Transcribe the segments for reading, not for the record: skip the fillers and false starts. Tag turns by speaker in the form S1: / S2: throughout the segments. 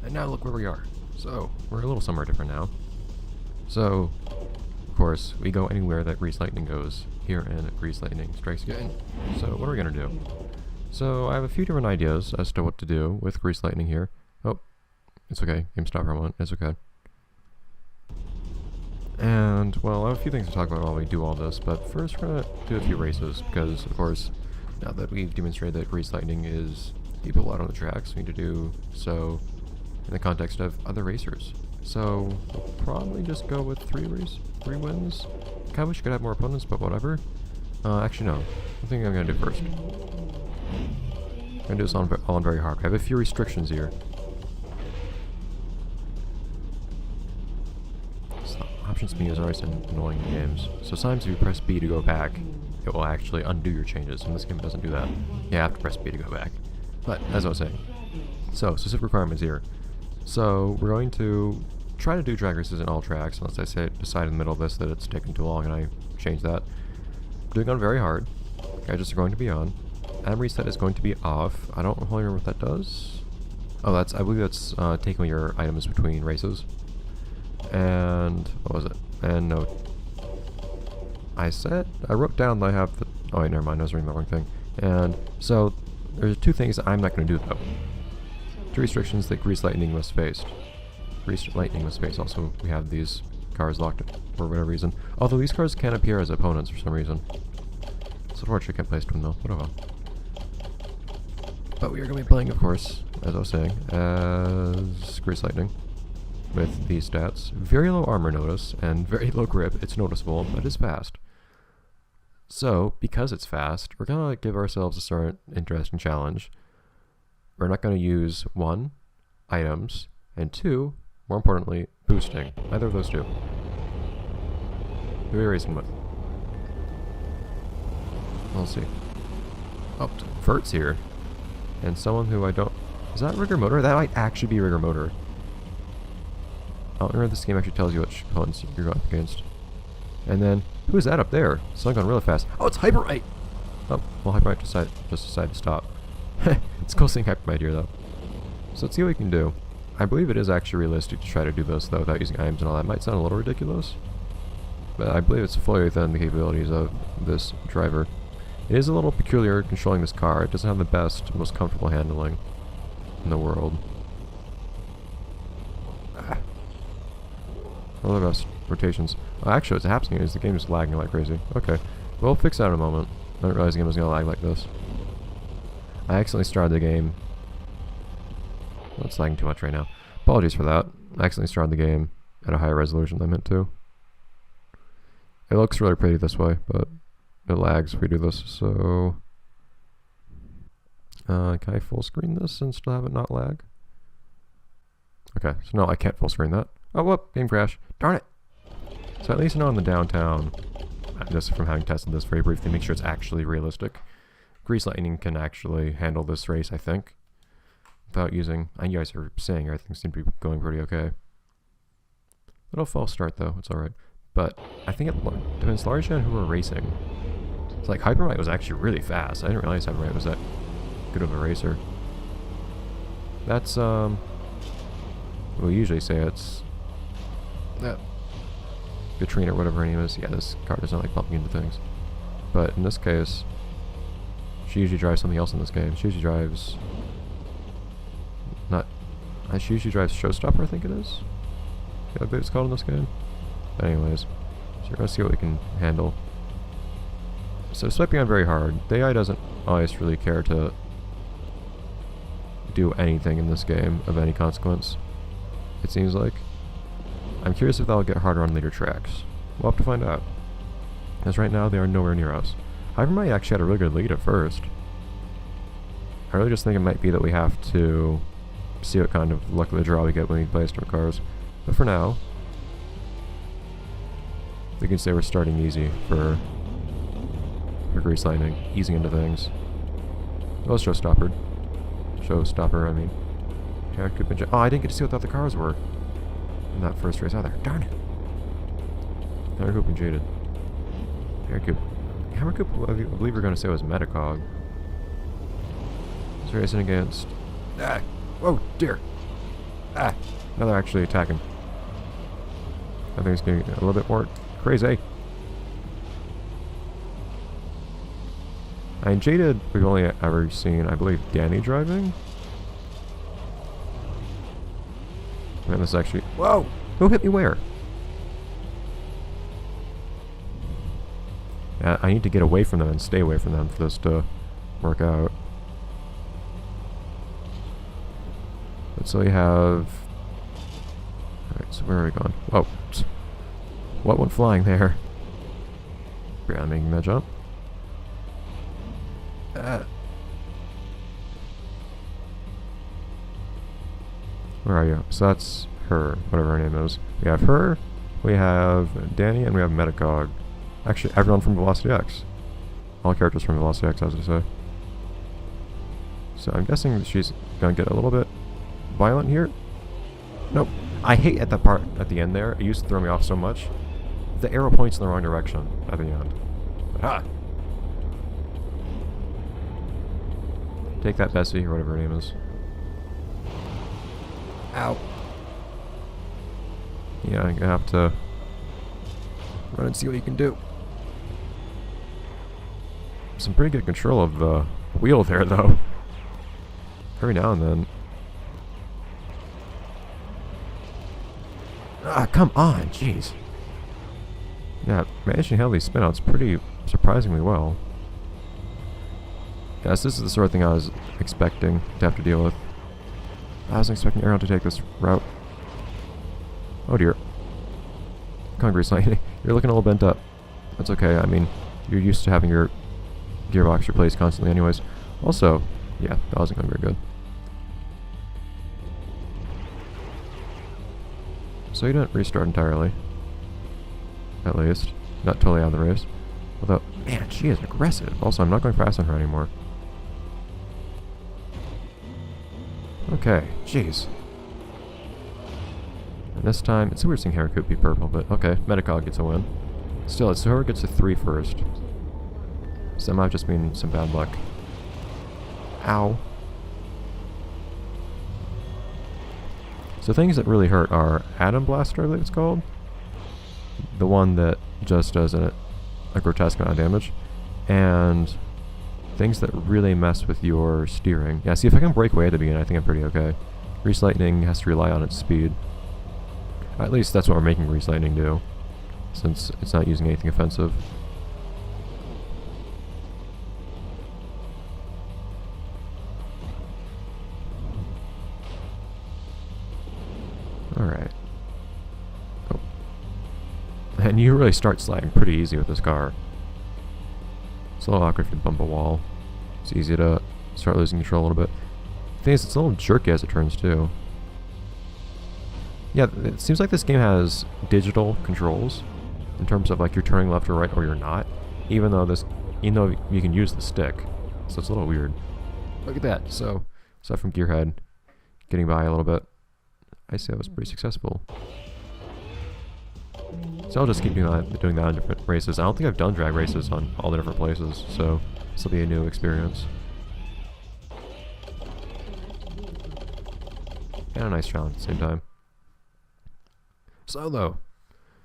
S1: And now look where we are. So, we're a little somewhere different now. So, of course, we go anywhere that Grease Lightning goes. Here in Grease Lightning Strikes Again. So, what are we gonna do? So, I have a few different ideas as to what to do with Grease Lightning here. Oh, it's okay. Game stop for a moment. It's okay. And, well, I have a few things to talk about while we do all this, but first we're gonna do a few races, because, of course, now that we've demonstrated that Grease Lightning is people out on the tracks, we need to do so in the context of other racers. So, we'll probably just go with three wins. Kinda wish we could have more opponents, but whatever. Actually no. I think I'm gonna do first. I'm gonna do this all on very hard. I have a few restrictions here. Options menu is always annoying in games. So sometimes if you press B to go back, it will actually undo your changes. In this game it doesn't do that. You have to press B to go back. But, as I was saying. So, specific requirements here. So, we're going to try to do drag races in all tracks, unless I decide in the middle of this that it's taking too long and I change that. Doing on very hard. Gadgets are going to be on. Item reset is going to be off. I don't really remember what that does. Oh, I believe that's taking your items between races. And, what was it? And no. I wrote down that I have the, oh wait, never mind, I was reading the wrong thing. And, so, there's two things I'm not going to do though. Two restrictions that Grease Lightning must face. Grease Lightning must face. Also, we have these cars locked for whatever reason. Although these cars can appear as opponents for some reason. So unfortunately I can't place them though, whatever. But we are going to be playing, of course, as I was saying, as Grease Lightning. With these stats. Very low armor notice, and very low grip. It's noticeable, but it's fast. So, because it's fast, we're going to give ourselves a sort of interesting challenge. We're not going to use, 1, items, and 2, more importantly, boosting. Either of those two. Who are we racing with? We'll see. Oh, Vert's here. And someone who I don't... Is that Rigor Motor? That might actually be Rigor Motor. I don't remember if this game actually tells you which opponents you're going up against. And then, who is that up there? It's not going really fast. Oh, it's Hyperite! Oh, well, Hyperite just decided to stop. It's cool seeing Hyperite here, though. So let's see what we can do. I believe it is actually realistic to try to do this, though, without using items and all that. Might sound a little ridiculous, but I believe it's fully within the capabilities of this driver. It is a little peculiar controlling this car. It doesn't have the best, most comfortable handling in the world. One of the best rotations. Actually, what's happening is the game is lagging like crazy. Okay, we'll fix that in a moment. I didn't realize the game was going to lag like this. I accidentally started the game. Well, it's lagging too much right now. Apologies for that. I accidentally started the game at a higher resolution than I meant to. It looks really pretty this way, but it lags if we do this, so... can I full screen this and still have it not lag? Okay, so no, I can't full screen that. Oh, whoop, game crash. Darn it! So at least I know in the downtown, just from having tested this very briefly, make sure it's actually realistic. Grease Lightning can actually handle this race, I think. Without using, you guys are saying everything seems to be going pretty okay. Little false start though, it's alright. But I think it depends largely on who we're racing. It's like Hypermite was actually really fast. I didn't realize Hypermite was that good of a racer. That's, we usually say it's that Katrina or whatever her name is. Yeah, this car does not like bumping into things. But in this case, she usually drives something else in this game. She usually drives she usually drives Showstopper, I think it is. Yeah, I believe it's called in this game. But anyways, so we're gonna see what we can handle. So swiping on very hard. The AI doesn't always really care to do anything in this game of any consequence, it seems like. I'm curious if that'll get harder on later tracks. We'll have to find out. Because right now they are nowhere near us. Hypermite actually had a really good lead at first. I really just think it might be that we have to see what kind of luck of the draw we get when we play different cars. But for now, we can say we're starting easy for Grease Lightning, easing into things. Well, Showstopper, I mean. Oh, I didn't get to see what the other cars were in that first race either. Darn it. Hammercoop and Jaded. Hammercoop, I believe we're going to say was Metacog. He's racing against... Ah! Whoa, dear! Ah! Now they're actually attacking. I think it's getting a little bit more crazy. I mean, Jaded, we've only ever seen, I believe, Danny driving. And this actually... Whoa! Who hit me where? Yeah, I need to get away from them and stay away from them for this to work out. But so we have... Alright, so where are we going? Whoa. What went flying there? Yeah, I'm making that jump. Where are you? So that's her, whatever her name is. We have her, we have Danny, and we have Metacog. Actually, everyone from Velocity X. All characters from Velocity X, I was going to say. So I'm guessing that she's going to get a little bit violent here. Nope. I hate at that part at the end there. It used to throw me off so much. The arrow points in the wrong direction at the end. Ah! Take that, Bessie, or whatever her name is. Ow. Yeah, I'm gonna have to run and see what you can do. Some pretty good control of the wheel there, though. Every now and then. Ah, come on, jeez. Yeah, managing to handle these spinouts pretty surprisingly well. Yes, this is the sort of thing I was expecting to have to deal with. I wasn't expecting Arrow to take this route. Oh dear. Come on, Grease Lightning. You're looking a little bent up. That's okay, I mean, you're used to having your gearbox replaced constantly anyways. Also, yeah, that wasn't going very good. So you didn't restart entirely. At least. Not totally out of the race. Although, man, she is aggressive. Also, I'm not going fast on her anymore. Okay, jeez. And this time, it's a weird seeing Harakoot be purple, but okay, Metacog gets a win. Still, it's whoever gets a 3 first. So that might just mean some bad luck. Ow. So things that really hurt are Atom Blaster, I believe it's called. The one that just does a grotesque amount of damage. And things that really mess with your steering. Yeah, see, if I can break away at the beginning, I think I'm pretty okay. Grease Lightning has to rely on its speed. At least that's what we're making Grease Lightning do, since it's not using anything offensive. Alright. Oh. And you really start sliding pretty easy with this car. It's a little awkward if you bump a wall. It's easy to start losing control a little bit. The thing is, it's a little jerky as it turns too. Yeah, it seems like this game has digital controls in terms of like you're turning left or right or you're not, even though you can use the stick. So it's a little weird. Look at that. So aside from Gearhead getting by a little bit, I say that was pretty successful. So I'll just keep doing that on different races. I don't think I've done drag races on all the different places, so this will be a new experience. And a nice challenge at the same time. So though,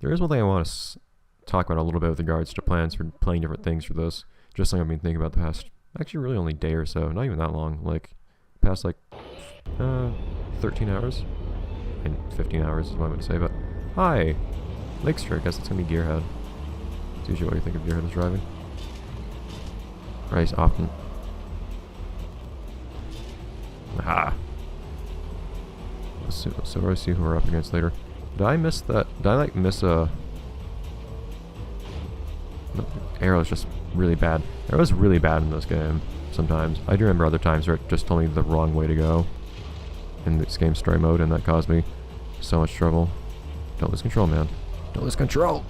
S1: there is one thing I want to talk about a little bit with regards to plans for playing different things for this. Just something I've been thinking about the past, actually really only day or so, not even that long, like past like 13 hours. And 15 hours is what I'm going to say, but hi! Lakester, I guess it's going to be Gearhead. It's usually what you think of Gearhead as driving. Right, often. Aha! So we'll see who we're up against later. Did I miss that? Did I like miss a... No, Arrow's just really bad. Arrow's really bad in this game sometimes. I do remember other times where it just told me the wrong way to go in this game's story mode, and that caused me so much trouble. Don't lose control, man. Don't lose control!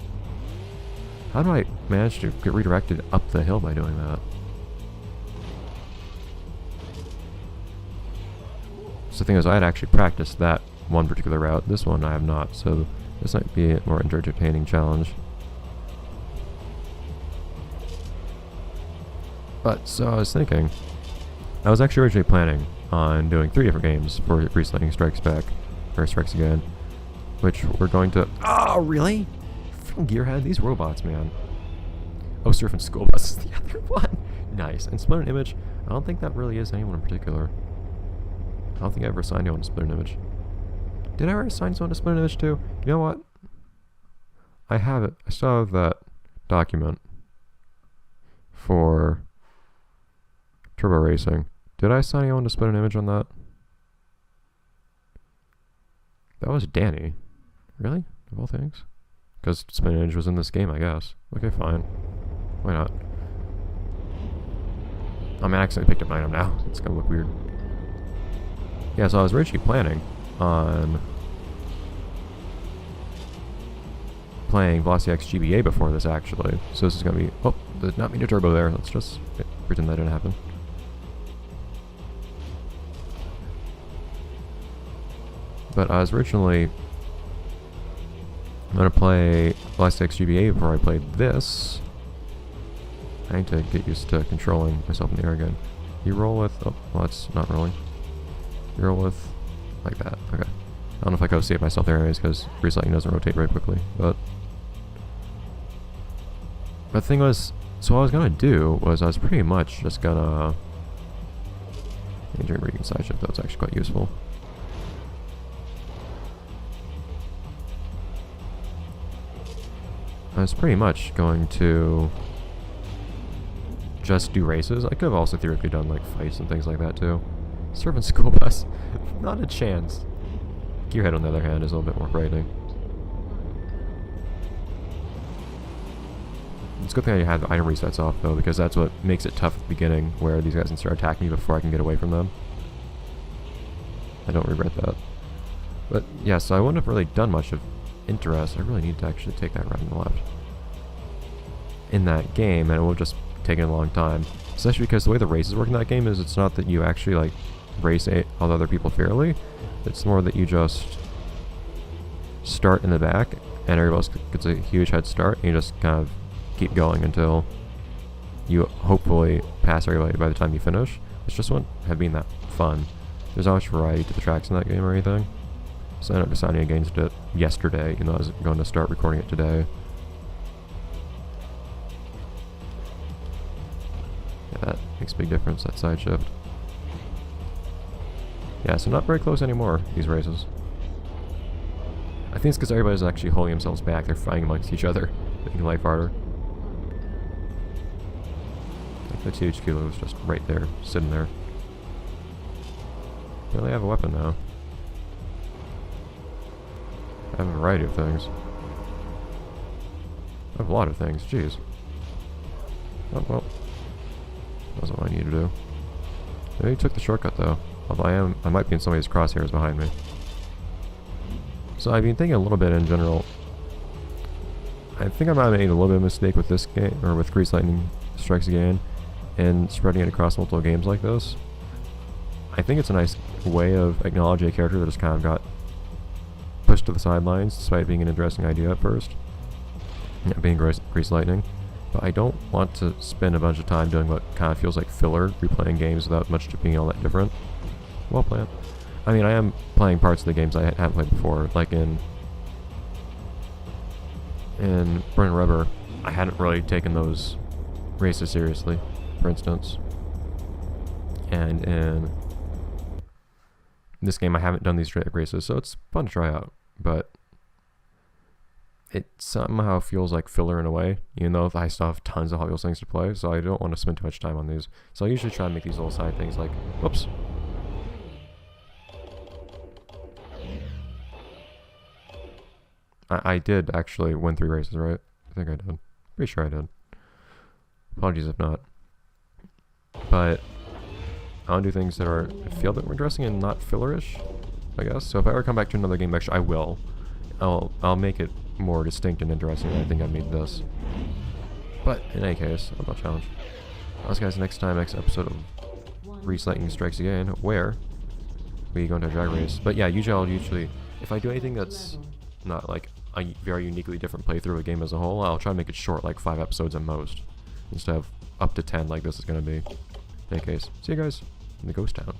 S1: How do I manage to get redirected up the hill by doing that? So the thing is, I had actually practiced that one particular route. This one I have not, so this might be a more entertaining challenge. But, so I was thinking, I was actually originally planning on doing 3 different games for Grease Lightning Strikes Back. or Strikes Again, which we're going to. Oh, really? Freaking Gearhead, these robots, man. Oh, Surfing School Bus is the other one. Nice. And Split an Image, I don't think that really is anyone in particular. I don't think I ever assigned anyone to Split an Image. Did I ever assign someone to Split an Image too? You know what? I have it. I still have that document for Turbo Racing. Did I assign anyone to Split an Image on that? That was Danny. Really? Of all things? Because Split an Image was in this game, I guess. Okay, fine. Why not? I accidentally picked up an item now. It's gonna look weird. Yeah, so I was originally planning on playing Velocity X GBA before this, actually. So this is gonna be... Oh, did not mean to turbo there. Let's just pretend that didn't happen. But I was originally gonna play Velocity X GBA before I played this. I need to get used to controlling myself in the air again. You roll with... Oh, well, that's not rolling. You roll with... like that. Okay. I don't know if I could save myself there anyways, because Grease Lightning doesn't rotate very quickly, but... But the thing was... So what I was gonna do was I was pretty much just gonna... Engineering reading side shift, that's actually quite useful. I was pretty much going to... just do races. I could have also theoretically done like fights and things like that too. Surfing School Bus, not a chance. Gearhead on the other hand is a little bit more frightening. It's a good thing I had the item resets off though, because that's what makes it tough at the beginning, where these guys can start attacking me before I can get away from them. I don't regret that. But yeah, so I wouldn't have really done much of interest. I really need to actually take that right and left in that game, and it will just taking a long time, especially because the way the races work in that game is it's not that you actually like race all the other people fairly. It's more that you just start in the back and everybody else gets a huge head start, and you just kind of keep going until you hopefully pass everybody by the time you finish. It just wouldn't have been that fun. There's not much variety to the tracks in that game or anything, so I ended up deciding against it yesterday. You know, I was going to start recording it today. That makes a big difference, that side shift. Yeah, so not very close anymore, these races. I think it's because everybody's actually holding themselves back. They're fighting amongst each other, making life harder. Like the TH Kilo was just right there, sitting there. Really have a weapon now. I have a variety of things. I have a lot of things, jeez. Oh, well. That's what I need to do. Maybe took the shortcut though. Although I might be in somebody's crosshairs behind me. So I've been thinking a little bit in general. I think I might have made a little bit of a mistake with this game, or with Grease Lightning Strikes Again, and spreading it across multiple games like this. I think it's a nice way of acknowledging a character that just kind of got pushed to the sidelines, despite being an interesting idea at first. Yeah, being Grease Lightning. But I don't want to spend a bunch of time doing what kind of feels like filler, replaying games without much being all that different. Well planned. I mean, I am playing parts of the games I haven't played before, like in Burn Rubber. I hadn't really taken those races seriously, for instance. And in this game, I haven't done these straight up races, so it's fun to try out. But it somehow feels like filler in a way, even though I still have tons of Hot Wheels things to play, so I don't want to spend too much time on these. So I usually try and make these little side things like, whoops. I did actually win 3 races, right? I think I did. Pretty sure I did. Apologies if not. But I want to do things that feel a bit more interesting and not fillerish, I guess. So if I ever come back to another game, actually I will. I'll make it more distinct and interesting than I think I made this. But in any case, I'm not challenged. I'll see you guys next episode of Grease Lightning Strikes Again, where we go into a drag race. But yeah, usually if I do anything that's not like a very uniquely different playthrough of a game as a whole, I'll try to make it short, like 5 episodes at most, instead of up to 10 like this is going to be. In any case, see you guys in the ghost town.